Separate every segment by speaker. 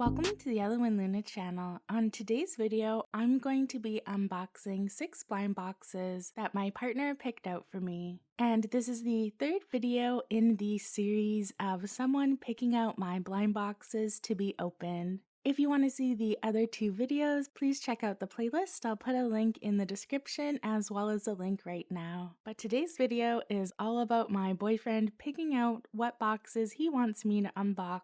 Speaker 1: Welcome to the Yellow and Luna channel. On today's video, I'm going to be unboxing 6 blind boxes that my partner picked out for me. And this is the third video in the series of someone picking out my blind boxes to be opened. If you want to see the other 2 videos, please check out the playlist. I'll put a link in the description as well as a link right now. But today's video is all about my boyfriend picking out what boxes he wants me to unbox.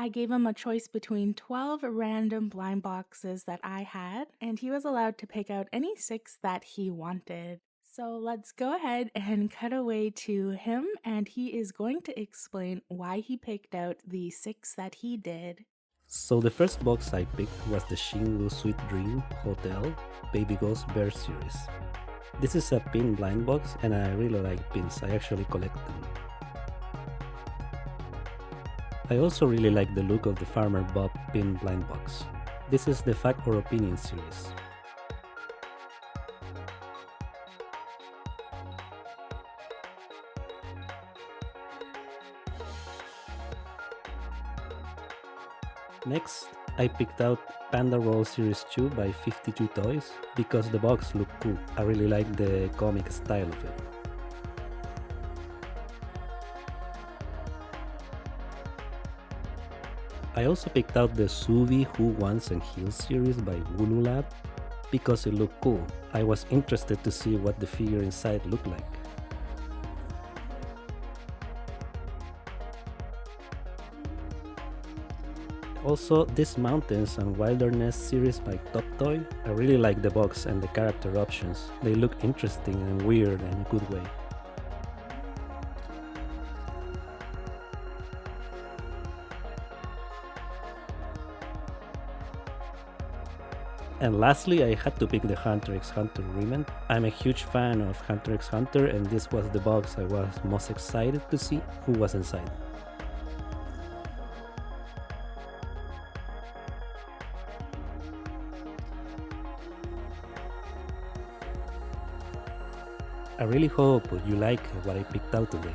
Speaker 1: I gave him a choice between 12 random blind boxes that I had, and he was allowed to pick out any 6 that he wanted. So let's go ahead and cut away to him, and he is going to explain why he picked out the 6 that he did.
Speaker 2: So the first box I picked was the ShinWoo Sweet Dream Hotel Baby Ghost Bear series. This is a pin blind box and I really like pins, I actually collect them. I also really like the look of the Farmer Bob pin blind box. This is the Fact or Opinion series. Next, I picked out Panda Roll Series 2 by 52 Toys because the box looked cool. I really like the comic style of it. I also picked out the SUVII Who Wants and Heals series by WULOU because it looked cool. I was interested to see what the figure inside looked like. Also, this Mountains and Wilderness series by TopToy, I really like the box and the character options. They look interesting and weird in a good way. And lastly, I had to pick the Hunter x Hunter Re-Ment. I'm a huge fan of Hunter x Hunter and this was the box I was most excited to see who was inside. I really hope you like what I picked out today.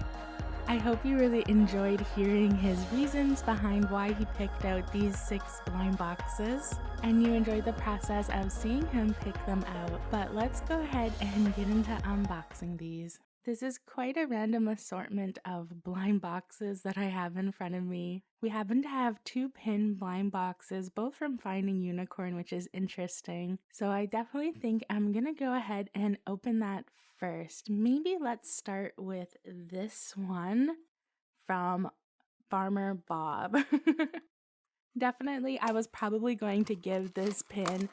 Speaker 1: I hope you really enjoyed hearing his reasons behind why he picked out these 6 blind boxes, and you enjoyed the process of seeing him pick them out. But let's go ahead and get into unboxing these. This is quite a random assortment of blind boxes that I have in front of me. We happen to have 2 pin blind boxes, both from Finding Unicorn, which is interesting. So I definitely think I'm gonna go ahead and open that first. Maybe let's start with this one from Farmer Bob. Definitely, I was probably going to give this pin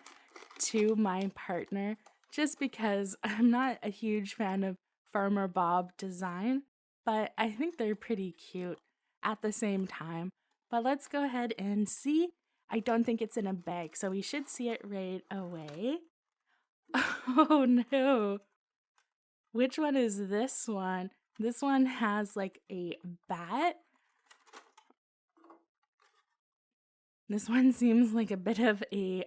Speaker 1: to my partner just because I'm not a huge fan of Farmer Bob design, but I think they're pretty cute at the same time. But let's go ahead and see. I don't think it's in a bag, so we should see it right away. Oh no! Which one is this one? This one has like a bat. This one seems like a bit of a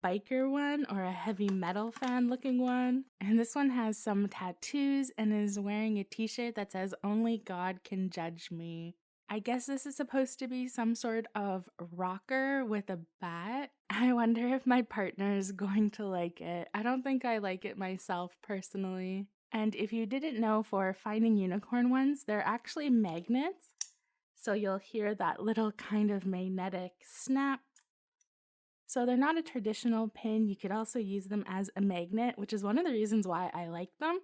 Speaker 1: biker one or a heavy metal fan looking one. And this one has some tattoos and is wearing a t-shirt that says "Only God Can Judge Me." I guess this is supposed to be some sort of rocker with a bat. I wonder if my partner is going to like it. I don't think I like it myself personally. And if you didn't know, for Finding Unicorn ones, they're actually magnets. So you'll hear that little kind of magnetic snap. So they're not a traditional pin. You could also use them as a magnet, which is one of the reasons why I like them.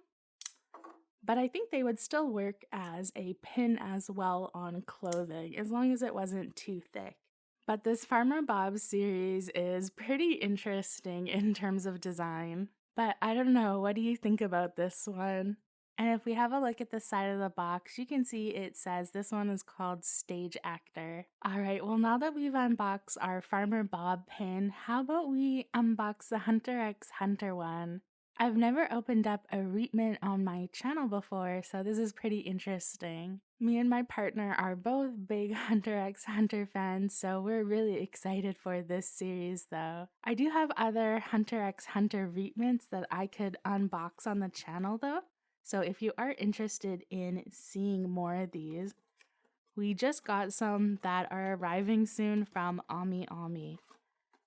Speaker 1: But I think they would still work as a pin as well on clothing, as long as it wasn't too thick. But this Farmer Bob series is pretty interesting in terms of design. But I don't know, what do you think about this one? And if we have a look at the side of the box, you can see it says this one is called Stage Actor. Alright, well now that we've unboxed our Farmer Bob pin, how about we unbox the Hunter x Hunter one? I've never opened up a Re-Ment on my channel before, so this is pretty interesting. Me and my partner are both big Hunter x Hunter fans, so we're really excited for this series though. I do have other Hunter x Hunter Re-Ments that I could unbox on the channel though. So if you are interested in seeing more of these, We just got some that are arriving soon from Ami Ami.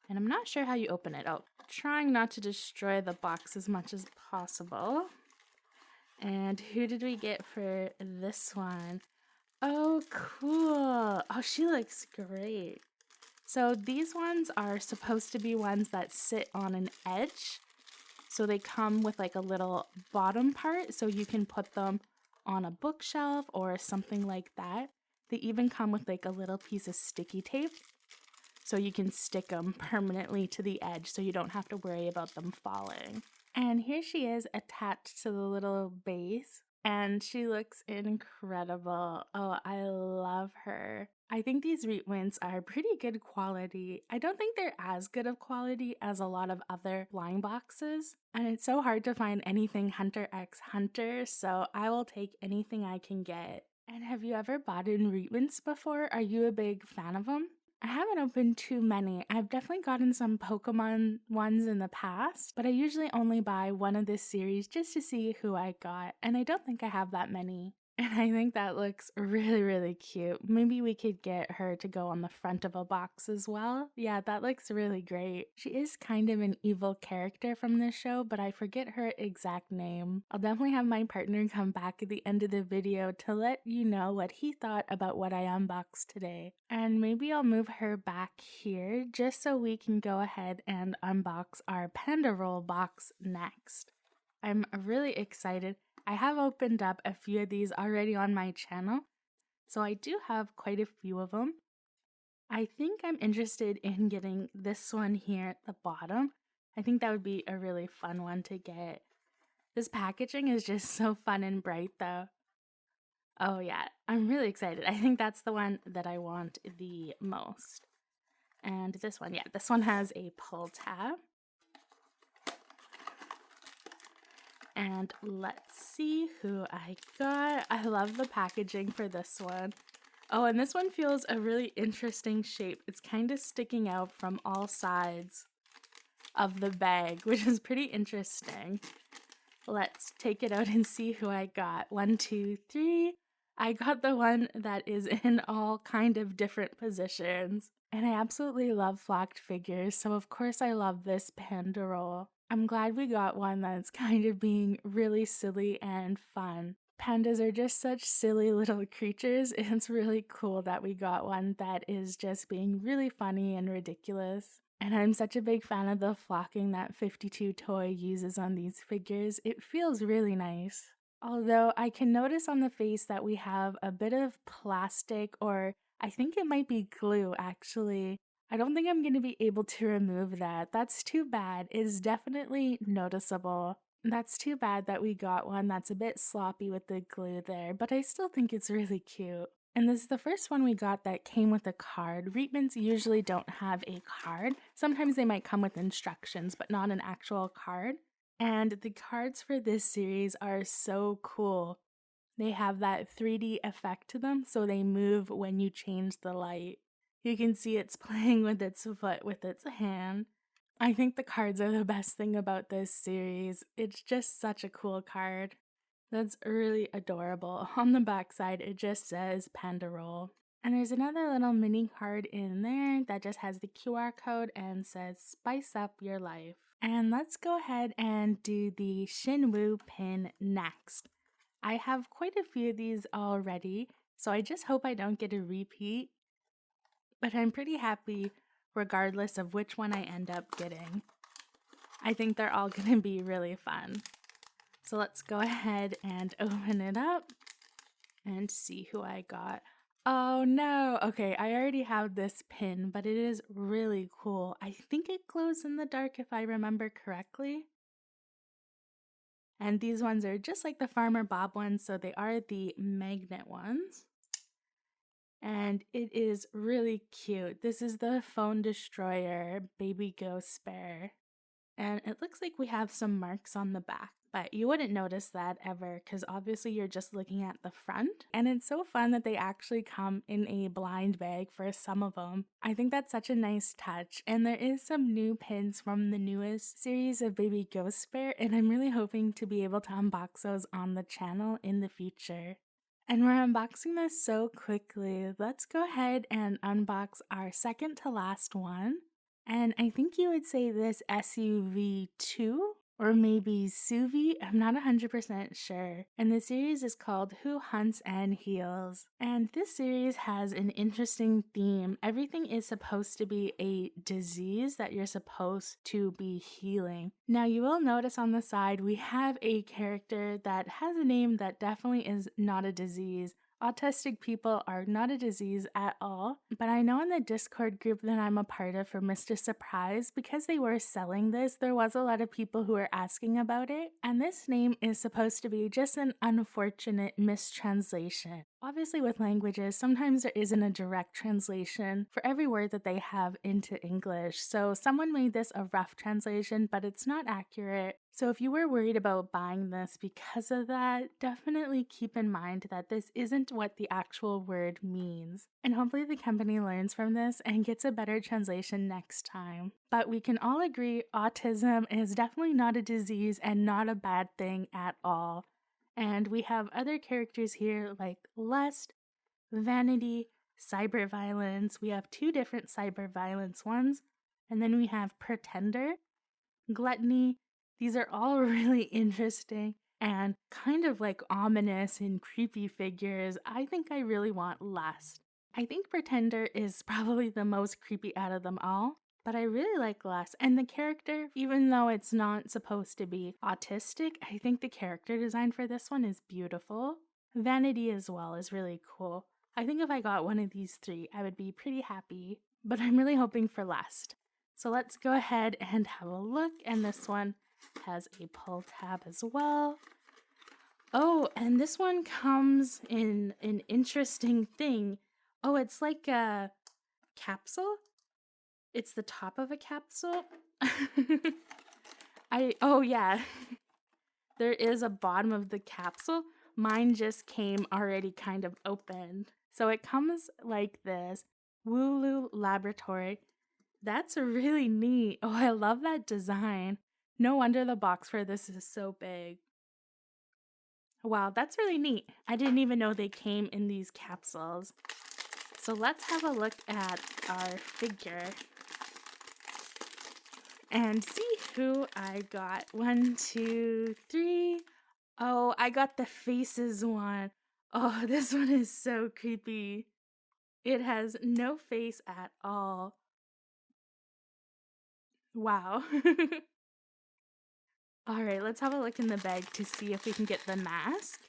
Speaker 1: And I'm not sure how you open it. Oh, trying not to destroy the box as much as possible. And who did we get for this one? Oh, cool. Oh, she looks great. So these ones are supposed to be ones that sit on an edge. So they come with like a little bottom part so you can put them on a bookshelf or something like that. They even come with like a little piece of sticky tape so you can stick them permanently to the edge so you don't have to worry about them falling. And here she is attached to the little base, and she looks incredible. Oh, I love her. I think these Re-Ments are pretty good quality. I don't think they're as good of quality as a lot of other blind boxes, and it's so hard to find anything Hunter x Hunter, so I will take anything I can get. And have you ever bought in Re-Ments before? Are you a big fan of them? I haven't opened too many. I've definitely gotten some Pokemon ones in the past, but I usually only buy one of this series just to see who I got, and I don't think I have that many. And I think that looks really, really cute. Maybe we could get her to go on the front of a box as well. Yeah, that looks really great. She is kind of an evil character from this show, but I forget her exact name. I'll definitely have my partner come back at the end of the video to let you know what he thought about what I unboxed today. And maybe I'll move her back here just so we can go ahead and unbox our Panda roll box next. I'm really excited. I have opened up a few of these already on my channel, so I do have quite a few of them. I think I'm interested in getting this one here at the bottom. I think that would be a really fun one to get. This packaging is just so fun and bright though. Oh yeah, I'm really excited. I think that's the one that I want the most. And this one, yeah, this one has a pull tab. And let's see who I got. I love the packaging for this one. Oh, and this one feels a really interesting shape. It's kind of sticking out from all sides of the bag, which is pretty interesting. Let's take it out and see who I got. 1, 2, 3. I got the one that is in all kind of different positions. And I absolutely love flocked figures, so of course I love this Panda roll. I'm glad we got one that's kind of being really silly and fun. Pandas are just such silly little creatures. It's really cool that we got one that is just being really funny and ridiculous. And I'm such a big fan of the flocking that 52toy uses on these figures. It feels really nice. Although I can notice on the face that we have a bit of plastic, or I think it might be glue actually. I don't think I'm going to be able to remove that. That's too bad. It is definitely noticeable. That's too bad that we got one that's a bit sloppy with the glue there, but I still think it's really cute. And this is the first one we got that came with a card. Re-Ments usually don't have a card. Sometimes they might come with instructions, but not an actual card. And the cards for this series are so cool. They have that 3D effect to them, so they move when you change the light. You can see it's playing with its foot with its hand. I think the cards are the best thing about this series. It's just such a cool card. That's really adorable. On the back side, it just says Panda Roll. And there's another little mini card in there that just has the QR code and says Spice Up Your Life. And let's go ahead and do the ShinWoo pin next. I have quite a few of these already, so I just hope I don't get a repeat. But I'm pretty happy regardless of which one I end up getting. I think they're all going to be really fun. So let's go ahead and open it up and see who I got. Oh no! Okay, I already have this pin, but it is really cool. I think it glows in the dark if I remember correctly. And these ones are just like the Farmer Bob ones, so they are the magnet ones. And it is really cute. This is the Phone Destroyer Baby Ghost Bear. And it looks like we have some marks on the back, but you wouldn't notice that ever because obviously you're just looking at the front. And it's so fun that they actually come in a blind bag for some of them. I think that's such a nice touch. And there is some new pins from the newest series of Baby Ghost Bear, and I'm really hoping to be able to unbox those on the channel in the future. And we're unboxing this so quickly. Let's go ahead and unbox our second to last one. And I think you would say this SUV2 or maybe SUVII. I'm not 100% sure. And the series is called Who Hunts and Heals. And this series has an interesting theme. Everything is supposed to be a disease that you're supposed to be healing. Now you will notice on the side we have a character that has a name that definitely is not a disease. Autistic people are not a disease at all, but I know in the Discord group that I'm a part of for Mr. Surprise, because they were selling this, there was a lot of people who were asking about it, and this name is supposed to be just an unfortunate mistranslation. Obviously with languages, sometimes there isn't a direct translation for every word that they have into English, so someone made this a rough translation, but it's not accurate. So if you were worried about buying this because of that, definitely keep in mind that this isn't what the actual word means. And hopefully the company learns from this and gets a better translation next time. But we can all agree autism is definitely not a disease and not a bad thing at all. And we have other characters here like lust, vanity, cyber violence. We have 2 different cyber violence ones. And then we have pretender, gluttony. These are all really interesting and kind of like ominous and creepy figures. I think I really want lust. I think pretender is probably the most creepy out of them all, but I really like lust. And the character, even though it's not supposed to be autistic, I think the character design for this one is beautiful. Vanity as well is really cool. I think if I got one of these 3, I would be pretty happy, but I'm really hoping for lust. So let's go ahead and have a look, and this one has a pull tab as well. Oh, and this one comes in an interesting thing. Oh, it's like a capsule? It's the top of a capsule? Oh yeah, there is a bottom of the capsule. Mine just came already kind of opened. So it comes like this. WULOU Laboratory. That's really neat. Oh, I love that design. No wonder the box for this is so big. Wow, that's really neat. I didn't even know they came in these capsules. So let's have a look at our figure and see who I got. 1, 2, 3. Oh, I got the faces one. Oh, this one is so creepy. It has no face at all. Wow. All right, let's have a look in the bag to see if we can get the mask.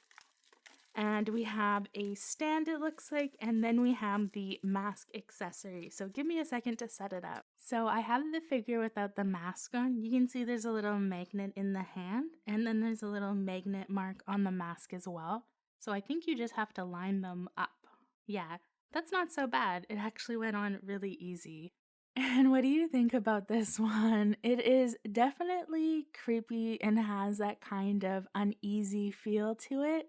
Speaker 1: And we have a stand, it looks like, and then we have the mask accessory. So give me a second to set it up. So I have the figure without the mask on. You can see there's a little magnet in the hand, and then there's a little magnet mark on the mask as well. So I think you just have to line them up. Yeah, that's not so bad. It actually went on really easy. And what do you think about this one? It is definitely creepy and has that kind of uneasy feel to it.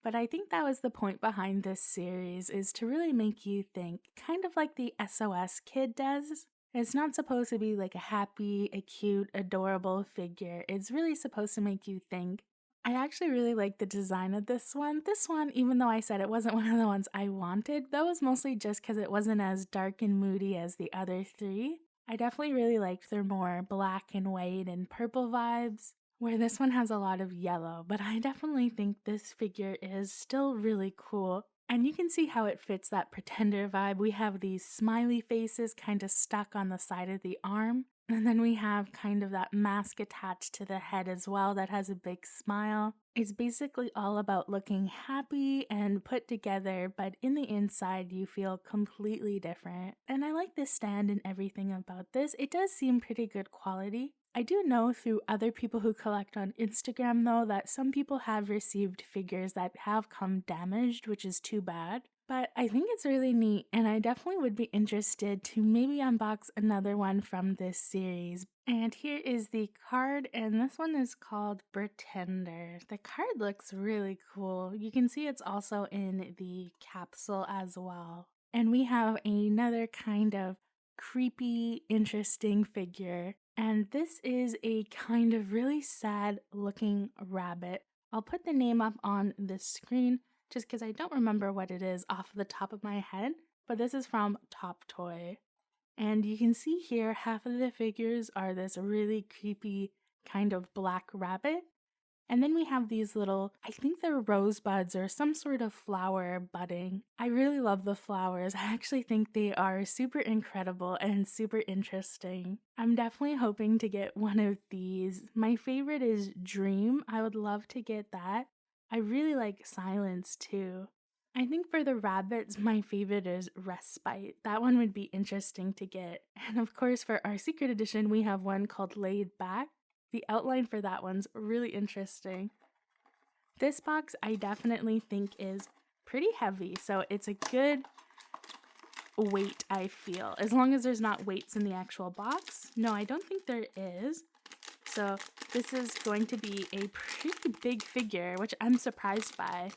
Speaker 1: But I think that was the point behind this series, is to really make you think, kind of like the SOS kid does. It's not supposed to be like a happy, a cute, adorable figure. It's really supposed to make you think. I actually really like the design of this one. This one, even though I said it wasn't one of the ones I wanted, that was mostly just because it wasn't as dark and moody as the other 3. I definitely really liked their more black and white and purple vibes, where this one has a lot of yellow, but I definitely think this figure is still really cool. And you can see how it fits that pretender vibe. We have these smiley faces kind of stuck on the side of the arm. And then we have kind of that mask attached to the head as well that has a big smile. It's basically all about looking happy and put together, but in the inside you feel completely different. And I like this stand and everything about this. It does seem pretty good quality. I do know through other people who collect on Instagram though that some people have received figures that have come damaged, which is too bad. But I think it's really neat, and I definitely would be interested to maybe unbox another one from this series. And here is the card, and this one is called Pretender. The card looks really cool. You can see it's also in the capsule as well. And we have another kind of creepy, interesting figure. And this is a kind of really sad looking rabbit. I'll put the name up on the screen just because I don't remember what it is off the top of my head, but this is from TopToy. And you can see here half of the figures are this really creepy kind of black rabbit. And then we have these little, I think they're rosebuds or some sort of flower budding. I really love the flowers. I actually think they are super incredible and super interesting. I'm definitely hoping to get one of these. My favorite is Dream. I would love to get that. I really like Silence too. I think for the rabbits, my favorite is Respite. That one would be interesting to get. And of course, for our secret edition, we have one called Laid Back. The outline for that one's really interesting. This box I definitely think is pretty heavy, so it's a good weight, I feel. As long as there's not weights in the actual box. No, I don't think there is. So this is going to be a pretty big figure, which I'm surprised by.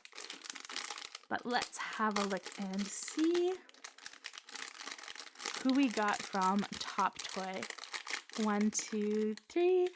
Speaker 1: But let's have a look and see who we got from TopToy. 1, 2, 3.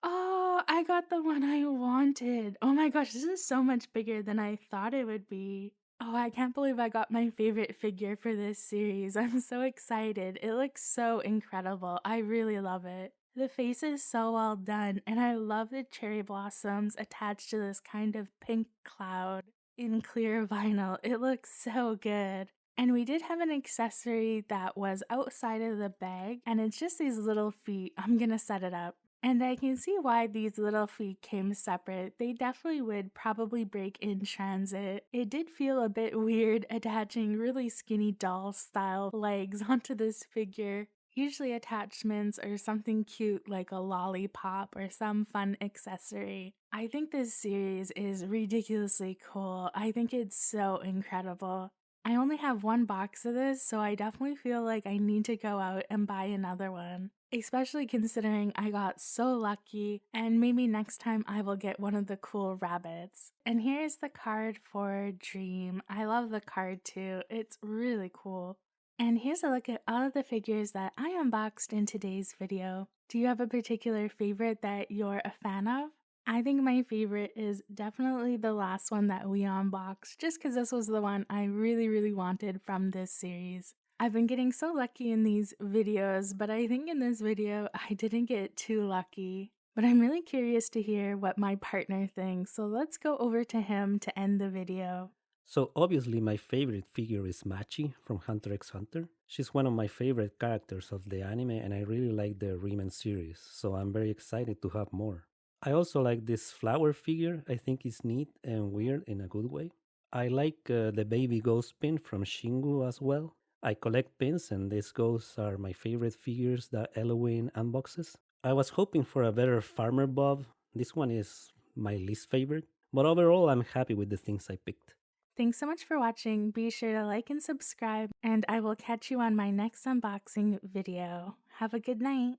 Speaker 1: Oh, I got the one I wanted. Oh my gosh, this is so much bigger than I thought it would be. Oh, I can't believe I got my favorite figure for this series. I'm so excited. It looks so incredible. I really love it. The face is so well done, and I love the cherry blossoms attached to this kind of pink cloud in clear vinyl. It looks so good. And we did have an accessory that was outside of the bag, and it's just these little feet. I'm gonna set it up. And I can see why these little feet came separate. They definitely would probably break in transit. It did feel a bit weird attaching really skinny doll style legs onto this figure. Usually attachments are something cute like a lollipop or some fun accessory. I think this series is ridiculously cool. I think it's so incredible. I only have one box of this, so I definitely feel like I need to go out and buy another one. Especially considering I got so lucky, and maybe next time I will get one of the cool rabbits. And here's the card for Dream. I love the card too. It's really cool. And here's a look at all of the figures that I unboxed in today's video. Do you have a particular favorite that you're a fan of? I think my favorite is definitely the last one that we unboxed, just because this was the one I really wanted from this series. I've been getting so lucky in these videos, but I think in this video I didn't get too lucky. But I'm really curious to hear what my partner thinks, so let's go over to him to end the video.
Speaker 2: So obviously my favorite figure is Machi from Hunter x Hunter. She's one of my favorite characters of the anime and I really like the Re-Ment series, so I'm very excited to have more. I also like this flower figure, I think it's neat and weird in a good way. I like the baby ghost pin from ShinWoo as well. I collect pins and these ghosts are my favorite figures that Halloween unboxes. I was hoping for a better Farmer Bob. This one is my least favorite, but overall I'm happy with the things I picked.
Speaker 1: Thanks so much for watching. Be sure to like and subscribe, and I will catch you on my next unboxing video. Have a good night.